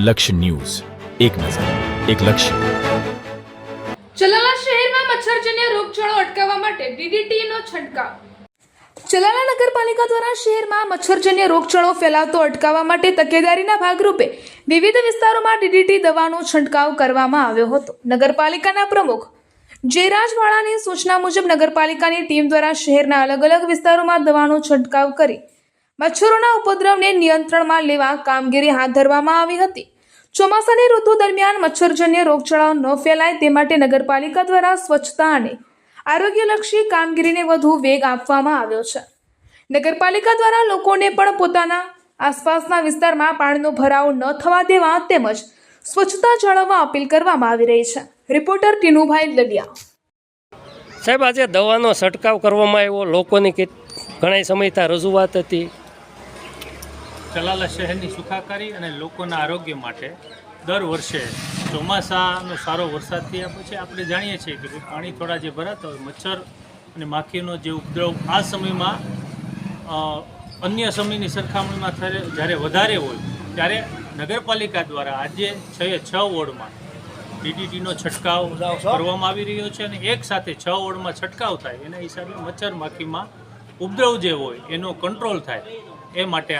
લક્ષ્ય ન્યૂઝ, એક નજર, એક લક્ષ્ય. ચલાલા શહેરમાં મચ્છરજન્ય રોગચાળો અટકાવવા માટે ડીડીટીનો છંટકાવ. ચલાલા નગરપાલિકા દ્વારા શહેરમાં મચ્છરજન્ય રોગચાળો ફેલાતો અટકાવવા માટે તકેદારીના ભાગરૂપે વિવિધ વિસ્તારોમાં ડીડીટી દવાનો છંટકાવ કરવામાં આવ્યો હતો. નગરપાલિકાના પ્રમુખ જયરાજવાળાની સૂચના મુજબ નગરપાલિકાની ટીમ દ્વારા શહેરના અલગ અલગ વિસ્તારોમાં દવાનો છંટકાવ કરી મચ્છરોના ઉપદ્રવને નિયંત્રણમાં લેવા કામગીરી હાથ ધરવામાં આવી હતી. ચોમાસાની ઋતુ દરમિયાન મચ્છરજન્ય રોગચાળો ન ફેલાય તે માટે નગરપાલિકા દ્વારા સ્વચ્છતા અને આરોગ્યલક્ષી કામગીરીને વધુ વેગ આપવામાં આવ્યો છે. નગરપાલિકા દ્વારા લોકોને પણ પોતાના આસપાસના વિસ્તારમાં પાણીનો ભરાવ ન થવા દેવા તેમજ સ્વચ્છતા જાળવવા અપીલ કરવામાં આવી રહી છે. રિપોર્ટર ટીનુભાઈ લડિયા. સાહેબ, આજે દવાનો છંટકાવ કરવામાં આવ્યો, લોકોની ઘણા સમયથી રજૂઆત હતી. ચલાલા શહેરની સુખાકારી અને લોકોના આરોગ્ય માટે દર વર્ષે ચોમાસાનો સારો વરસાદ થયા પછી આપણે જાણીએ છીએ કે પાણી થોડા જે ભરાતા હોય, મચ્છર અને માખીનો જે ઉપદ્રવ આ સમયમાં અન્ય સમયની સરખામણીમાં જ્યારે વધારે હોય ત્યારે નગરપાલિકા દ્વારા આજે 6 વોર્ડમાં ડીડીટીનો છંટકાવ કરવામાં આવી રહ્યો છે અને એક સાથે 6 વોર્ડમાં છંટકાવ થાય એના હિસાબે મચ્છર માખીમાં ઉપદ્રવ જે હોય એનો કંટ્રોલ થાય એ માટે